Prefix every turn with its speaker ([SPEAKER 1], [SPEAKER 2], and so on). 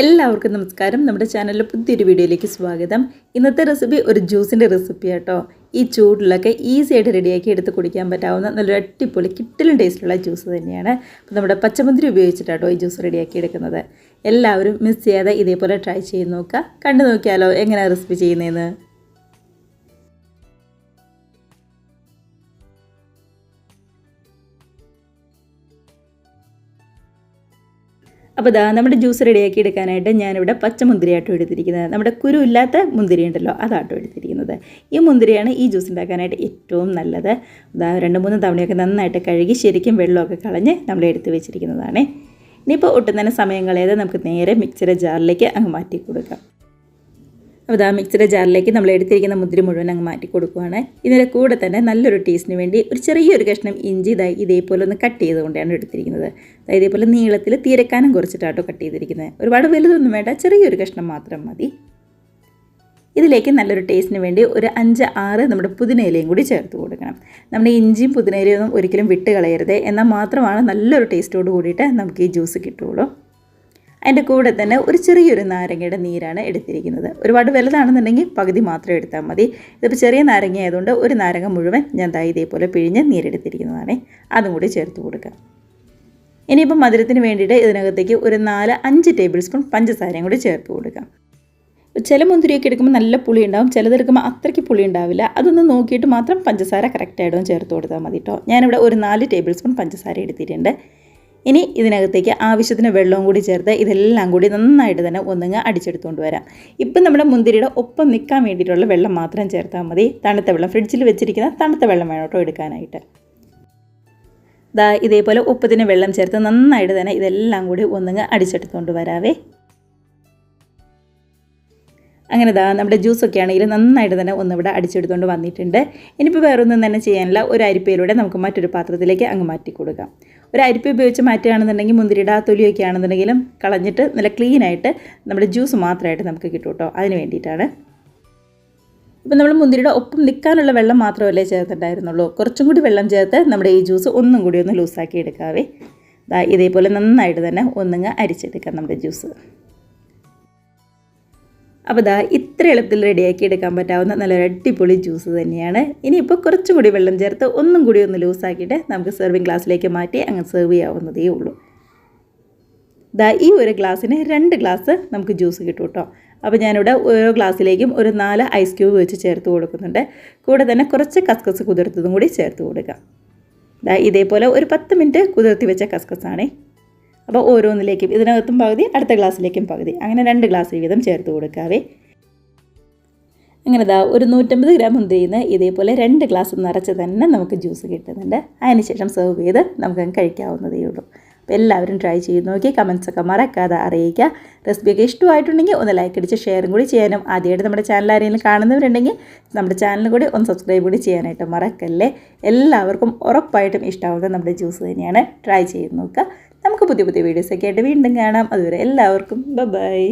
[SPEAKER 1] എല്ലാവർക്കും നമസ്കാരം. നമ്മുടെ ചാനലിലെ പുതിയൊരു വീഡിയോയിലേക്ക് സ്വാഗതം. ഇന്നത്തെ റെസിപ്പി ഒരു ജ്യൂസിൻ്റെ റെസിപ്പി ആട്ടോ. ഈ ചൂടിലൊക്കെ ഈസി ആയിട്ട് റെഡിയാക്കി എടുത്ത് കുടിക്കാൻ പറ്റാവുന്ന നല്ലൊരു അടിപൊളി കിട്ടിലും ടേസ്റ്റുള്ള ജ്യൂസ് തന്നെയാണ്. അപ്പോൾ നമ്മുടെ പച്ചമുന്തിരി ഉപയോഗിച്ചിട്ടാട്ടോ ഈ ജ്യൂസ് റെഡിയാക്കി എടുക്കുന്നത്. എല്ലാവരും മിസ് ചെയ്യാതെ ഇതേപോലെ ട്രൈ ചെയ്ത് നോക്കുക. കണ്ടു നോക്കിയാലോ എങ്ങനെയാണ് റെസിപ്പി ചെയ്യുന്നതെന്ന്. അപ്പോൾ ദാ നമ്മുടെ ജ്യൂസ് റെഡിയാക്കി എടുക്കാനായിട്ട് ഞാനിവിടെ പച്ചമുന്തിരിയാട്ടോ എടുത്തിരിക്കുന്നത്. നമ്മുടെ കുരു ഇല്ലാത്ത മുന്തിരി ഉണ്ടല്ലോ, അതാട്ടോ എടുത്തിരിക്കുന്നത്. ഈ മുന്തിരിയാണ് ഈ ജ്യൂസ് ഉണ്ടാക്കാനായിട്ട് ഏറ്റവും നല്ലത്. ദാ 2-3 തവണയൊക്കെ നന്നായിട്ട് കഴുകി ശരിക്കും വെള്ളമൊക്കെ കളഞ്ഞ് നമ്മൾ എടുത്ത് വെച്ചിരിക്കുന്നതാണ്. ഇനിയിപ്പോൾ ഒട്ടും തന്നെ സമയം കളയാതെ നമുക്ക് നേരെ മിക്സിയുടെ ജാറിലേക്ക് അങ്ങ് മാറ്റി കൊടുക്കാം. അപ്പോൾ ആ മിക്സിയുടെ ജാറിലേക്ക് നമ്മൾ എടുത്തിരിക്കുന്ന മുന്തിരി മുഴുവൻ അങ്ങ് മാറ്റി കൊടുക്കുകയാണ്. ഇതിൻ്റെ കൂടെ തന്നെ നല്ലൊരു ടേസ്റ്റിന് വേണ്ടി ഒരു ചെറിയൊരു കഷ്ണം ഇഞ്ചി ഇതേപോലെ ഒന്ന് കട്ട് ചെയ്തുകൊണ്ടാണ് എടുത്തിരിക്കുന്നത്. ഇതേപോലെ നീളത്തിൽ തീരക്കാനും കുറച്ചിട്ടാട്ടോ കട്ട് ചെയ്തിരിക്കുന്നത്. ഒരുപാട് വലുതൊന്നും വേണ്ട, ചെറിയൊരു കഷ്ണം മാത്രം മതി. ഇതിലേക്ക് നല്ലൊരു ടേസ്റ്റിന് വേണ്ടി ഒരു 5-6 നമ്മുടെ പുതിനയിലയും കൂടി ചേർത്ത് കൊടുക്കണം. നമ്മുടെ ഇഞ്ചിയും പുതിനയിലയൊന്നും ഒരിക്കലും വിട്ട് കളയരുത്, എന്നാൽ മാത്രമാണ് നല്ലൊരു ടേസ്റ്റോട് കൂടിയിട്ട് നമുക്ക് ഈ ജ്യൂസ് കിട്ടുകയുള്ളൂ. അതിൻ്റെ കൂടെ തന്നെ ഒരു ചെറിയൊരു നാരങ്ങയുടെ നീരാണ് എടുത്തിരിക്കുന്നത്. ഒരുപാട് വലുതാണെന്നുണ്ടെങ്കിൽ പകുതി മാത്രം എടുത്താൽ മതി. ഇതിപ്പോൾ ചെറിയ നാരങ്ങ ആയതുകൊണ്ട് ഒരു നാരങ്ങ മുഴുവൻ ഞാൻ ഇതേപോലെ പിഴിഞ്ഞ് നീരെടുത്തിരിക്കുന്നതാണ്. അതും കൂടി ചേർത്ത് കൊടുക്കാം. ഇനിയിപ്പോൾ മധുരത്തിന് വേണ്ടിയിട്ട് ഇതിനകത്തേക്ക് ഒരു 4-5 ടേബിൾ സ്പൂൺ പഞ്ചസാരയും കൂടി ചേർത്ത് കൊടുക്കാം. ചില മുന്തിരിയൊക്കെ എടുക്കുമ്പോൾ നല്ല പുളി ഉണ്ടാവും, ചിലതെടുക്കുമ്പോൾ അത്രയ്ക്ക് പുളി ഉണ്ടാവില്ല. അതൊന്ന് നോക്കിയിട്ട് മാത്രം പഞ്ചസാര കറക്റ്റായിടും ചേർത്ത് കൊടുത്താൽ മതി കേട്ടോ. ഞാനിവിടെ ഒരു 4 ടേബിൾ സ്പൂൺ പഞ്ചസാര എടുത്തിട്ടുണ്ട്. ഇനി ഇതിനകത്തേക്ക് ആവശ്യത്തിന് വെള്ളവും കൂടി ചേർത്ത് ഇതെല്ലാം കൂടി നന്നായിട്ട് തന്നെ ഒന്നുങ്ങ് അടിച്ചെടുത്തുകൊണ്ട് വരാം. ഇപ്പം നമ്മുടെ മുന്തിരിയുടെ ഒപ്പം നിൽക്കാൻ വേണ്ടിയിട്ടുള്ള വെള്ളം മാത്രം ചേർത്താൽ മതി. തണുത്ത വെള്ളം, ഫ്രിഡ്ജിൽ വെച്ചിരിക്കുന്ന തണുത്ത വെള്ളം വേണം കേട്ടോ എടുക്കാനായിട്ട്. ഇതേപോലെ ഒപ്പത്തിന് വെള്ളം ചേർത്ത് നന്നായിട്ട് തന്നെ ഇതെല്ലാം കൂടി ഒന്നുങ്ങ് അടിച്ചെടുത്തുകൊണ്ട് വരാവേ. അങ്ങനെ നമ്മുടെ ജ്യൂസൊക്കെ ആണെങ്കിൽ നന്നായിട്ട് തന്നെ ഒന്നിവിടെ അടിച്ചെടുത്തുകൊണ്ട് വന്നിട്ടുണ്ട്. ഇനിയിപ്പോൾ വേറൊന്നും തന്നെ ചെയ്യാനില്ല. ഒരു അരിപ്പയിലൂടെ നമുക്ക് മറ്റൊരു പാത്രത്തിലേക്ക് അങ്ങ് മാറ്റി കൊടുക്കാം. ഒരു അരിപ്പ ഉപയോഗിച്ച് മാറ്റുകയാണെന്നുണ്ടെങ്കിൽ മുന്തിരിയുടെ തൊലിയൊക്കെ ആണെന്നുണ്ടെങ്കിലും കളഞ്ഞിട്ട് നല്ല ക്ലീനായിട്ട് നമ്മുടെ ജ്യൂസ് മാത്രമായിട്ട് നമുക്ക് കിട്ടും കേട്ടോ. അതിന് വേണ്ടിയിട്ടാണ്. ഇപ്പം നമ്മൾ മുന്തിരിയുടെ ഒപ്പം നിൽക്കാനുള്ള വെള്ളം മാത്രമല്ലേ ചേർത്തിട്ടുണ്ടായിരുന്നുള്ളൂ. കുറച്ചും കൂടി വെള്ളം ചേർത്ത് നമ്മുടെ ഈ ജ്യൂസ് ഒന്നും കൂടി ഒന്ന് ലൂസാക്കി എടുക്കാവേ. ഇതേപോലെ നന്നായിട്ട് തന്നെ ഒന്നുങ്ങ് അരിച്ചെടുക്കാം നമ്മുടെ ജ്യൂസ്. അപ്പോൾ ഇത്ര എളുപ്പത്തിൽ റെഡിയാക്കി എടുക്കാൻ പറ്റാവുന്ന നല്ലൊരു അടിപൊളി ജ്യൂസ് തന്നെയാണ്. ഇനിയിപ്പോൾ കുറച്ചും കൂടി വെള്ളം ചേർത്ത് ഒന്നും കൂടി ഒന്ന് ലൂസാക്കിയിട്ട് നമുക്ക് സെർവിങ് ഗ്ലാസ്സിലേക്ക് മാറ്റി അങ്ങ് സെർവ് ചെയ്യാവുന്നതേ ഉള്ളൂ. ഈ ഒരു ഗ്ലാസ്സിന് 2 ഗ്ലാസ് നമുക്ക് ജ്യൂസ് കിട്ടും കേട്ടോ. അപ്പോൾ ഞാനിവിടെ ഓരോ ഗ്ലാസ്സിലേക്കും ഒരു 4 ഐസ് ക്യൂബ് വെച്ച് ചേർത്ത് കൊടുക്കുന്നുണ്ട്. കൂടെ തന്നെ കുറച്ച് കസ്കസ് കുതിർത്തതും കൂടി ചേർത്ത് കൊടുക്കാം. ഇതേപോലെ ഒരു 10 മിനിറ്റ് കുതിർത്തി വെച്ച കസ്കസാണേ. അപ്പോൾ ഓരോന്നിലേക്കും ഇതിനകത്തും പകുതി അടുത്ത ഗ്ലാസ്സിലേക്കും പകുതി, അങ്ങനെ 2 ഗ്ലാസ് വീതം ചേർത്ത് കൊടുക്കാവേ. അങ്ങനെ ഒരു 150 ഗ്രാം മുന്തിരിയിൽ നിന്ന് ഇതേപോലെ 2 ഗ്ലാസ് നിറച്ച് തന്നെ നമുക്ക് ജ്യൂസ് കിട്ടുന്നുണ്ട്. അതിനുശേഷം സെർവ് ചെയ്ത് നമുക്ക് കഴിക്കാവുന്നതേ ഉള്ളൂ. അപ്പോൾ എല്ലാവരും ട്രൈ ചെയ്ത് നോക്കി കമൻസൊക്കെ മറക്കാതെ അറിയിക്കുക. റെസിപ്പിയൊക്കെ ഇഷ്ടമായിട്ടുണ്ടെങ്കിൽ ഒന്ന് ലൈക്ക് അടിച്ച് ഷെയറും കൂടി ചെയ്യാനും, ആദ്യമായിട്ട് നമ്മുടെ ചാനൽ ആരെങ്കിലും കാണുന്നവരുണ്ടെങ്കിൽ നമ്മുടെ ചാനൽ കൂടി ഒന്ന് സബ്സ്ക്രൈബ് കൂടി ചെയ്യാനായിട്ട് മറക്കല്ലേ. എല്ലാവർക്കും ഉറപ്പായിട്ടും ഇഷ്ടമാവുന്നത് നമ്മുടെ ജ്യൂസ് തന്നെയാണ്. ട്രൈ ചെയ്ത് നോക്കുക. നമുക്ക് പുതിയ പുതിയ വീഡിയോസൊക്കെ ആയിട്ട് വീണ്ടും കാണാം. അതുവരെ എല്ലാവർക്കും ബൈ.